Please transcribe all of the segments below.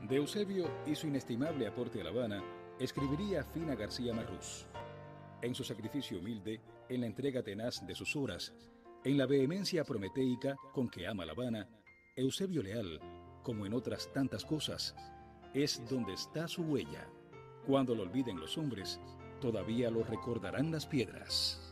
De Eusebio y su inestimable aporte a La Habana, escribiría Fina García Marrús. En su sacrificio humilde, en la entrega tenaz de sus horas, en la vehemencia prometeica con que ama La Habana, Eusebio Leal, como en otras tantas cosas, es donde está su huella. Cuando lo olviden los hombres, todavía lo recordarán las piedras.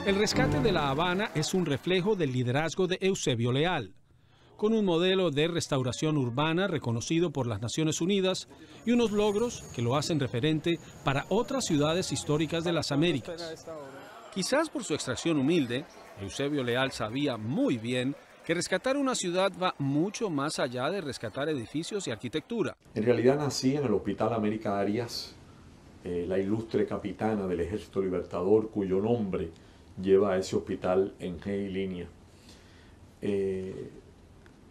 El rescate de La Habana es un reflejo del liderazgo de Eusebio Leal, con un modelo de restauración urbana reconocido por las Naciones Unidas y unos logros que lo hacen referente para otras ciudades históricas de las Américas. Quizás por su extracción humilde, Eusebio Leal sabía muy bien que rescatar una ciudad va mucho más allá de rescatar edificios y arquitectura. En realidad nací en el Hospital América Arias, la ilustre capitana del Ejército Libertador, cuyo nombre lleva a ese hospital en G y línea.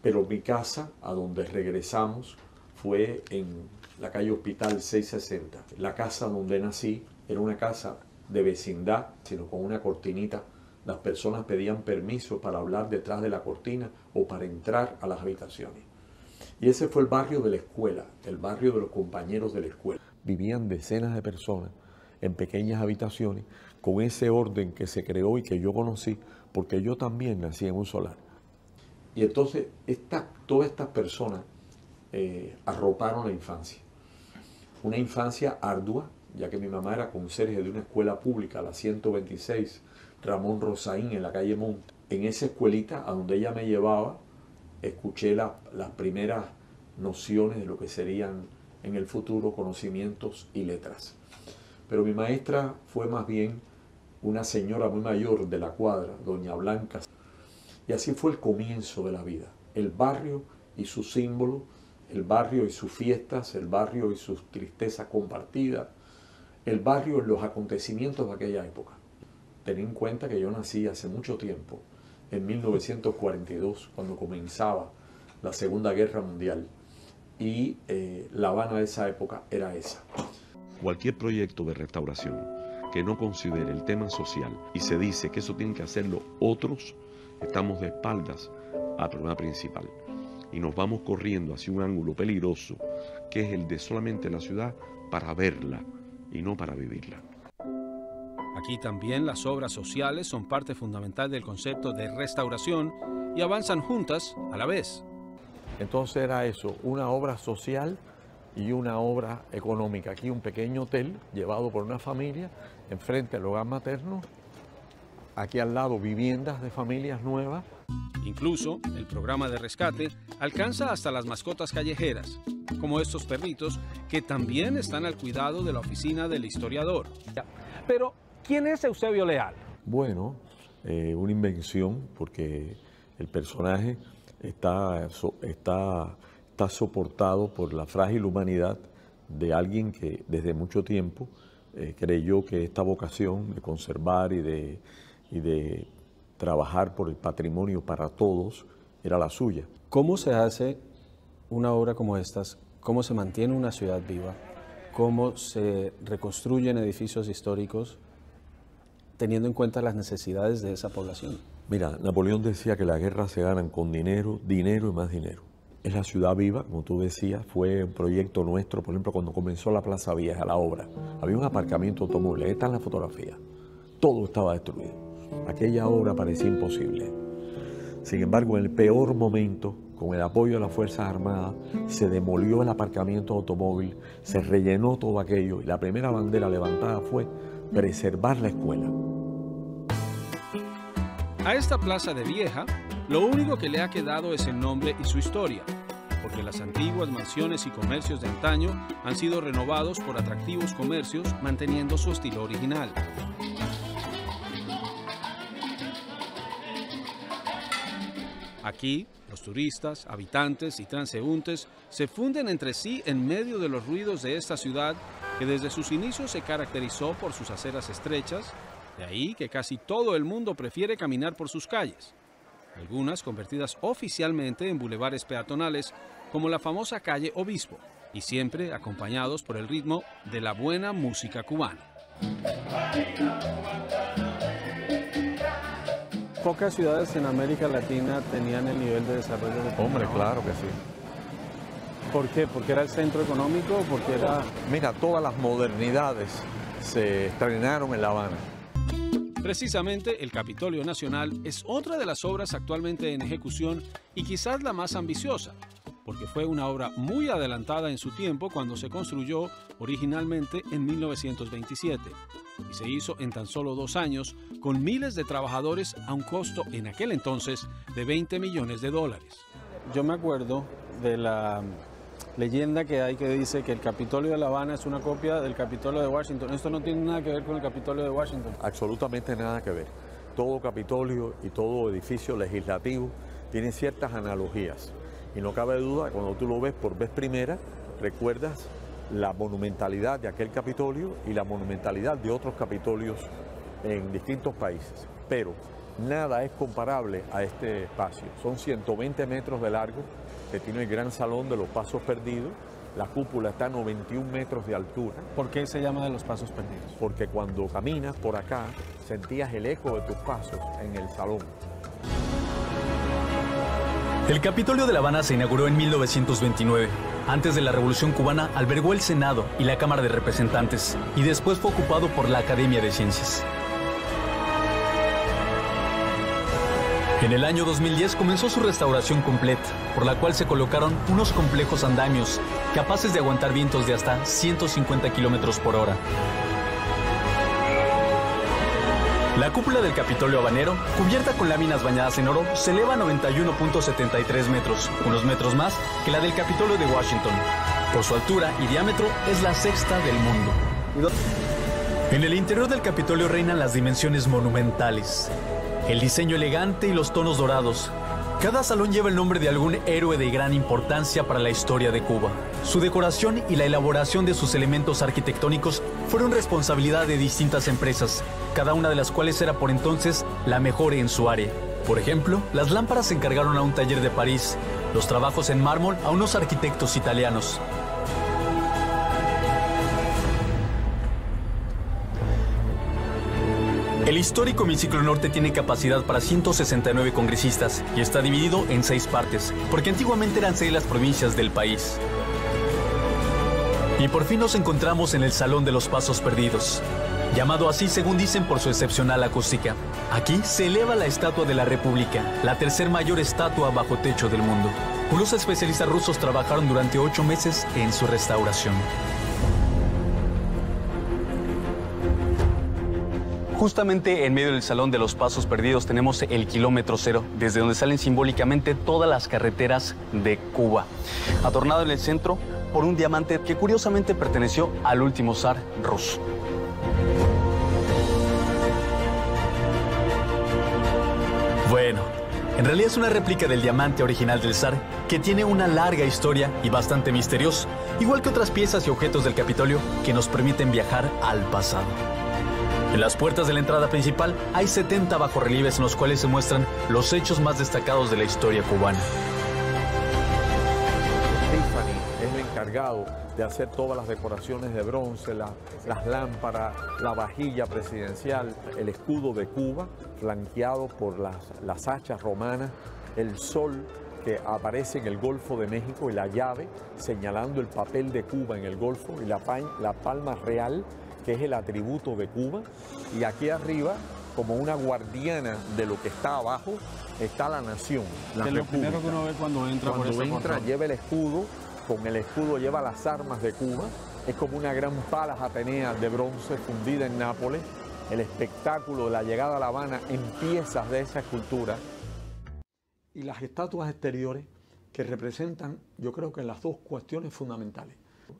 Pero mi casa, a donde regresamos, fue en la calle Hospital 660. La casa donde nací era una casa de vecindad, sino con una cortinita. Las personas pedían permiso para hablar detrás de la cortina o para entrar a las habitaciones. Y ese fue el barrio de la escuela, el barrio de los compañeros de la escuela. Vivían decenas de personas en pequeñas habitaciones, con ese orden que se creó y que yo conocí, porque yo también nací en un solar. Y entonces todas estas personas arroparon la infancia. Una infancia ardua, ya que mi mamá era conserje de una escuela pública, la 126, Ramón Rosaín, en la calle Monte. En esa escuelita, a donde ella me llevaba, escuché las primeras nociones de lo que serían en el futuro conocimientos y letras. Pero mi maestra fue más bien una señora muy mayor de la cuadra, doña Blanca. Y así fue el comienzo de la vida. El barrio y sus símbolos, el barrio y sus fiestas, el barrio y sus tristezas compartidas, el barrio y los acontecimientos de aquella época. Ten en cuenta que yo nací hace mucho tiempo, en 1942, cuando comenzaba la Segunda Guerra Mundial. Y La Habana de esa época era esa. Cualquier proyecto de restauración que no considere el tema social y se dice que eso tienen que hacerlo otros, estamos de espaldas al problema principal y nos vamos corriendo hacia un ángulo peligroso que es el de solamente la ciudad para verla y no para vivirla. Aquí también las obras sociales son parte fundamental del concepto de restauración y avanzan juntas a la vez. Entonces era eso, una obra social y una obra económica. Aquí un pequeño hotel llevado por una familia enfrente al hogar materno. Aquí al lado viviendas de familias nuevas. Incluso el programa de rescate alcanza hasta las mascotas callejeras, como estos perritos que también están al cuidado de la oficina del historiador. Pero, ¿quién es Eusebio Leal? Bueno, una invención, porque el personaje está soportado por la frágil humanidad de alguien que desde mucho tiempo creyó que esta vocación de conservar y de trabajar por el patrimonio para todos era la suya. ¿Cómo se hace una obra como estas? ¿Cómo se mantiene una ciudad viva? ¿Cómo se reconstruyen edificios históricos teniendo en cuenta las necesidades de esa población? Mira, Napoleón decía que las guerras se ganan con dinero, dinero y más dinero. Es la ciudad viva, como tú decías, fue un proyecto nuestro, por ejemplo, cuando comenzó la Plaza Vieja, la obra. Había un aparcamiento de automóviles, está en la fotografía. Todo estaba destruido. Aquella obra parecía imposible. Sin embargo, en el peor momento, con el apoyo de las Fuerzas Armadas, se demolió el aparcamiento de automóvil, se rellenó todo aquello y la primera bandera levantada fue preservar la escuela. A esta plaza de Vieja, lo único que le ha quedado es el nombre y su historia, porque las antiguas mansiones y comercios de antaño han sido renovados por atractivos comercios manteniendo su estilo original. Aquí, los turistas, habitantes y transeúntes se funden entre sí en medio de los ruidos de esta ciudad que desde sus inicios se caracterizó por sus aceras estrechas, de ahí que casi todo el mundo prefiere caminar por sus calles, algunas convertidas oficialmente en bulevares peatonales como la famosa calle Obispo, y siempre acompañados por el ritmo de la buena música cubana. Pocas ciudades en América Latina tenían el nivel de desarrollo de Cuba. Hombre, claro que sí. ¿Por qué? ¿Porque era el centro económico o porque era...? Mira, todas las modernidades se estrenaron en La Habana. Precisamente el Capitolio Nacional es otra de las obras actualmente en ejecución y quizás la más ambiciosa, porque fue una obra muy adelantada en su tiempo cuando se construyó originalmente en 1927 y se hizo en tan solo 2 años con miles de trabajadores a un costo en aquel entonces de $20 millones. Yo me acuerdo de la leyenda que hay que dice que el Capitolio de La Habana es una copia del Capitolio de Washington. Esto no tiene nada que ver con el Capitolio de Washington. Absolutamente nada que ver. Todo Capitolio y todo edificio legislativo tiene ciertas analogías. Y no cabe duda, cuando tú lo ves por vez primera, recuerdas la monumentalidad de aquel Capitolio y la monumentalidad de otros Capitolios en distintos países. Pero nada es comparable a este espacio. Son 120 metros de largo, que tiene el gran salón de los Pasos Perdidos. La cúpula está a 91 metros de altura. ¿Por qué se llama de los Pasos Perdidos? Porque cuando caminas por acá, sentías el eco de tus pasos en el salón. El Capitolio de La Habana se inauguró en 1929. Antes de la Revolución Cubana albergó el Senado y la Cámara de Representantes y después fue ocupado por la Academia de Ciencias. En el año 2010 comenzó su restauración completa, por la cual se colocaron unos complejos andamios capaces de aguantar vientos de hasta 150 kilómetros por hora. La cúpula del Capitolio habanero, cubierta con láminas bañadas en oro, se eleva a 91.73 metros, unos metros más que la del Capitolio de Washington. Por su altura y diámetro, es la 6ª del mundo. En el interior del Capitolio reinan las dimensiones monumentales, el diseño elegante y los tonos dorados. Cada salón lleva el nombre de algún héroe de gran importancia para la historia de Cuba. Su decoración y la elaboración de sus elementos arquitectónicos fueron responsabilidad de distintas empresas, cada una de las cuales era por entonces la mejor en su área. Por ejemplo, las lámparas se encargaron a un taller de París, los trabajos en mármol a unos arquitectos italianos. El histórico hemiciclo norte tiene capacidad para 169 congresistas y está dividido en 6 partes, porque antiguamente eran 6 las provincias del país. Y por fin nos encontramos en el Salón de los Pasos Perdidos, llamado así según dicen por su excepcional acústica. Aquí se eleva la Estatua de la República, la tercer mayor estatua bajo techo del mundo. Unos especialistas rusos trabajaron durante 8 meses en su restauración. Justamente en medio del Salón de los Pasos Perdidos tenemos el kilómetro cero, desde donde salen simbólicamente todas las carreteras de Cuba, adornado en el centro por un diamante que curiosamente perteneció al último zar ruso. Bueno, en realidad es una réplica del diamante original del zar, que tiene una larga historia y bastante misterioso, igual que otras piezas y objetos del Capitolio que nos permiten viajar al pasado. En las puertas de la entrada principal hay 70 bajorrelieves en los cuales se muestran los hechos más destacados de la historia cubana. Tiffany es el encargado de hacer todas las decoraciones de bronce, las lámparas, la vajilla presidencial, el escudo de Cuba, flanqueado por las hachas romanas, el sol que aparece en el Golfo de México y la llave señalando el papel de Cuba en el Golfo y la palma real, que es el atributo de Cuba, y aquí arriba, como una guardiana de lo que está abajo, está la nación, la Es lo república. primero que uno ve cuando entra por ese portón. Lleva el escudo, con el escudo lleva las armas de Cuba, es como una gran palas atenea de bronce fundida en Nápoles, el espectáculo de la llegada a La Habana en piezas de esa escultura. Y las estatuas exteriores que representan, yo creo que las 2 cuestiones fundamentales,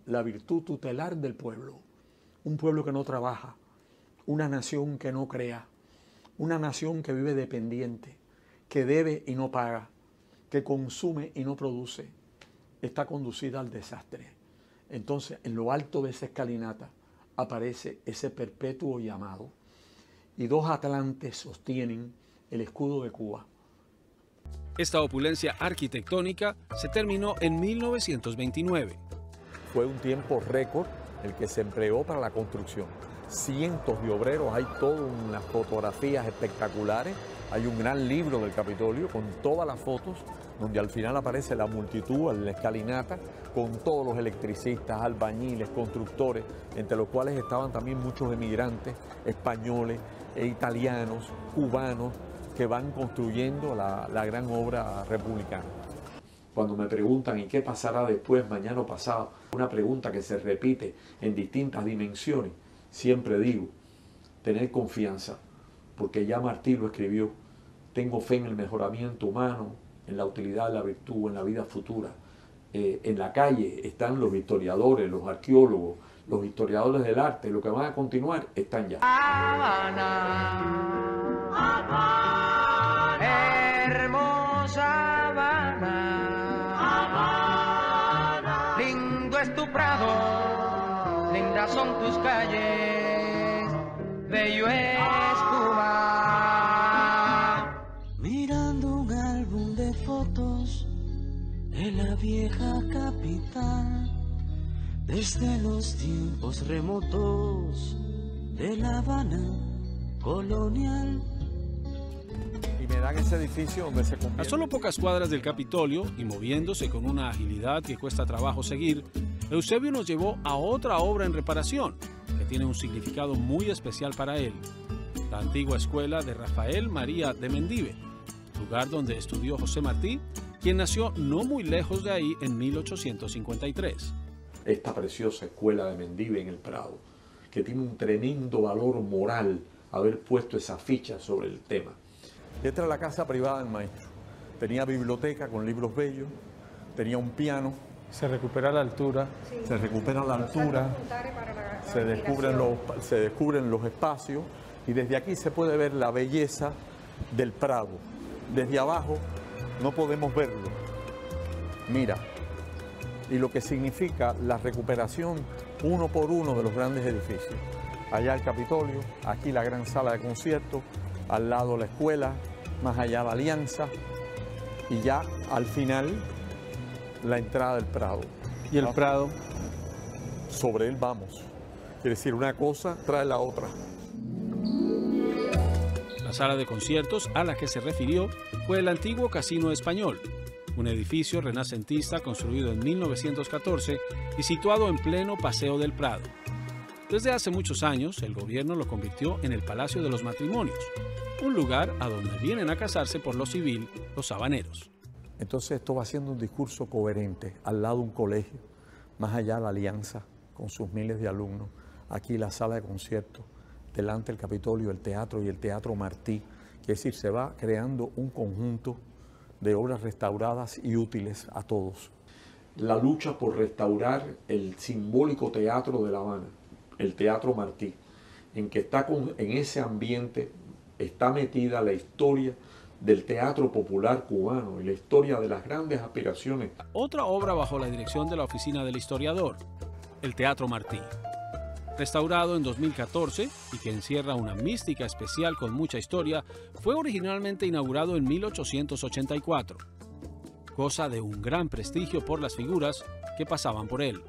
la virtud tutelar del pueblo. Un pueblo que no trabaja, una nación que no crea, una nación que vive dependiente, que debe y no paga, que consume y no produce está conducida al desastre. Entonces, en lo alto de esa escalinata aparece ese perpetuo llamado y dos atlantes sostienen el escudo de Cuba. Esta opulencia arquitectónica se terminó en 1929. Fue un tiempo récord el que se empleó para la construcción. Cientos de obreros, hay todas unas fotografías espectaculares, hay un gran libro del Capitolio con todas las fotos, donde al final aparece la multitud en la escalinata, con todos los electricistas, albañiles, constructores, entre los cuales estaban también muchos emigrantes, españoles, italianos, cubanos, que van construyendo la gran obra republicana. Cuando me preguntan ¿y qué pasará después, mañana o pasado? Una pregunta que se repite en distintas dimensiones. Siempre digo, tener confianza, porque ya Martí lo escribió, tengo fe en el mejoramiento humano, en la utilidad de la virtud, en la vida futura. En la calle están los historiadores, los arqueólogos, los historiadores del arte, lo que van a continuar están ya. Habana, Habana, hermosa Habana, Habana, lindo es tu prado, lindas son tus calles, bello es Cuba. Mirando un álbum de fotos de la vieja capital, desde los tiempos remotos de La Habana colonial. Y me dan ese edificio donde se A convierte. solo pocas cuadras del Capitolio y moviéndose con una agilidad que cuesta trabajo seguir, Eusebio nos llevó a otra obra en reparación que tiene un significado muy especial para él: la antigua escuela de Rafael María de Mendive, lugar donde estudió José Martí, quien nació no muy lejos de ahí en 1853. Esta preciosa escuela de Mendive en el Prado, que tiene un tremendo valor moral haber puesto esa ficha sobre el tema. Esta era la casa privada del maestro. Tenía biblioteca con libros bellos, tenía un piano. Se recupera la altura. Se recupera la altura, se descubren los espacios y desde aquí se puede ver la belleza del Prado. Desde abajo no podemos verlo. Mira, y lo que significa la recuperación uno por uno de los grandes edificios. Allá el Capitolio, aquí la gran sala de conciertos, al lado la escuela, más allá la Alianza y ya al final la entrada del Prado. Y el Prado. Sobre él vamos. Quiere decir, una cosa trae la otra. La sala de conciertos a la que se refirió fue el antiguo Casino Español, un edificio renacentista construido en 1914 y situado en pleno Paseo del Prado. Desde hace muchos años, el gobierno lo convirtió en el Palacio de los Matrimonios, un lugar a donde vienen a casarse por lo civil los habaneros. Entonces esto va siendo un discurso coherente, al lado un colegio, más allá la Alianza con sus miles de alumnos, aquí la sala de conciertos, delante el Capitolio, el teatro y el Teatro Martí, que es decir, se va creando un conjunto de obras restauradas y útiles a todos. La lucha por restaurar el simbólico teatro de La Habana, el Teatro Martí, en que está en ese ambiente está metida la historia del teatro popular cubano y la historia de las grandes aspiraciones. Otra obra bajo la dirección de la Oficina del Historiador, el Teatro Martí. Restaurado en 2014 y que encierra una mística especial con mucha historia, fue originalmente inaugurado en 1884. Goza de un gran prestigio por las figuras que pasaban por él.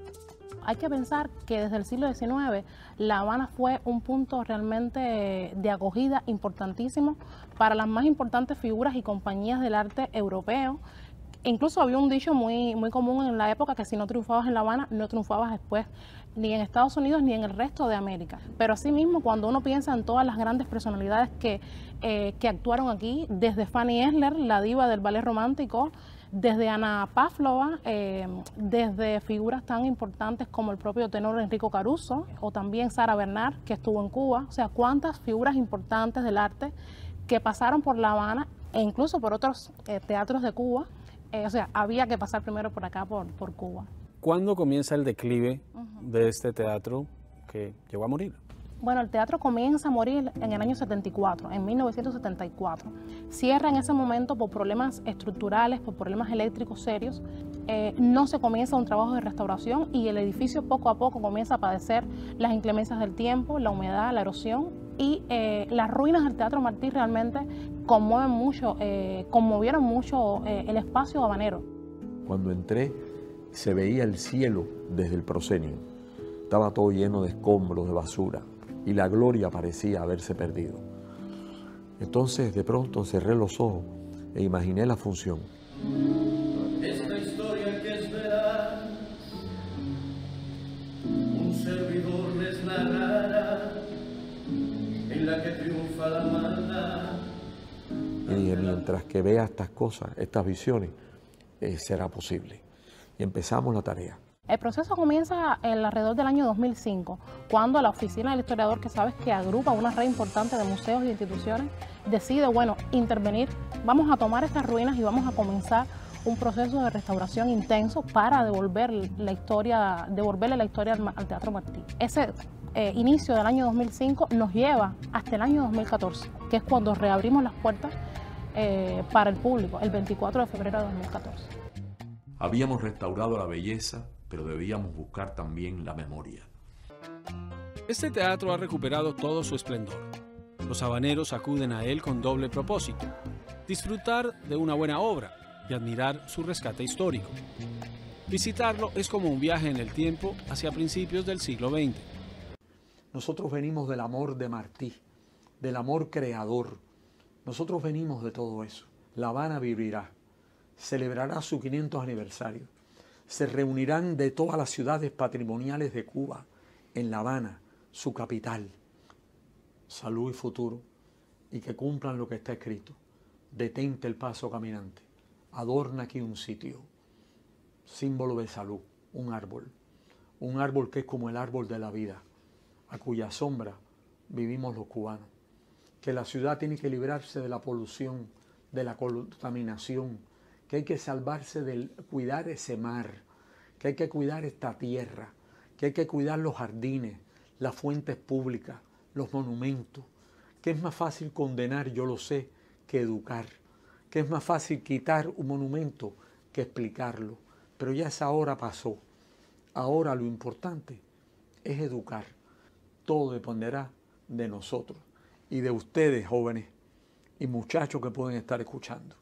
Hay que pensar que desde el siglo XIX La Habana fue un punto realmente de acogida importantísimo para las más importantes figuras y compañías del arte europeo. Incluso había un dicho muy común en la época que si no triunfabas en La Habana, no triunfabas después ni en Estados Unidos ni en el resto de América. Pero asimismo, cuando uno piensa en todas las grandes personalidades que actuaron aquí, desde Fanny Esler, la diva del ballet romántico, desde Ana Pavlova, desde figuras tan importantes como el propio tenor Enrico Caruso o también Sara Bernard, que estuvo en Cuba. O sea, cuántas figuras importantes del arte que pasaron por La Habana e incluso por otros teatros de Cuba. O sea, había que pasar primero por acá, por Cuba. ¿Cuándo comienza el declive de este teatro que llegó a morir? Bueno, el teatro comienza a morir en el año 74, en 1974. Cierra en ese momento por problemas estructurales, por problemas eléctricos serios. No se comienza un trabajo de restauración y el edificio poco a poco comienza a padecer las inclemencias del tiempo, la humedad, la erosión, y las ruinas del Teatro Martí realmente conmovieron mucho el espacio habanero. Cuando entré se veía el cielo desde el proscenio. Estaba todo lleno de escombros, de basura, y la gloria parecía haberse perdido. Entonces de pronto cerré los ojos e imaginé la función. Esta historia que es veraz, un servidor les narrará, en la que triunfa la maldad. Y dije, mientras que vea estas cosas, estas visiones, será posible. Y empezamos la tarea. El proceso comienza alrededor del año 2005, cuando la Oficina del Historiador, que sabes que agrupa una red importante de museos y instituciones, decide, bueno, intervenir. Vamos a tomar estas ruinas y vamos a comenzar un proceso de restauración intenso para devolverle la historia al Teatro Martí. Ese inicio del año 2005 nos lleva hasta el año 2014, que es cuando reabrimos las puertas para el público, el 24 de febrero de 2014. Habíamos restaurado la belleza, pero debíamos buscar también la memoria. Este teatro ha recuperado todo su esplendor. Los habaneros acuden a él con doble propósito: disfrutar de una buena obra y admirar su rescate histórico. Visitarlo es como un viaje en el tiempo hacia principios del siglo XX. Nosotros venimos del amor de Martí, del amor creador. Nosotros venimos de todo eso. La Habana vivirá, celebrará su 500 aniversario. Se reunirán de todas las ciudades patrimoniales de Cuba en La Habana, su capital. Salud y futuro, y que cumplan lo que está escrito. Detente el paso caminante, adorna aquí un sitio, símbolo de salud, un árbol que es como el árbol de la vida, a cuya sombra vivimos los cubanos. Que la ciudad tiene que librarse de la polución, de la contaminación, que hay que salvarse del cuidar ese mar, que hay que cuidar esta tierra, que hay que cuidar los jardines, las fuentes públicas, los monumentos, que es más fácil condenar, yo lo sé, que educar, que es más fácil quitar un monumento que explicarlo, pero ya esa hora pasó. Ahora lo importante es educar. Todo dependerá de nosotros y de ustedes, jóvenes y muchachos que pueden estar escuchando.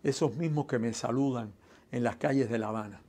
Esos mismos que me saludan en las calles de La Habana.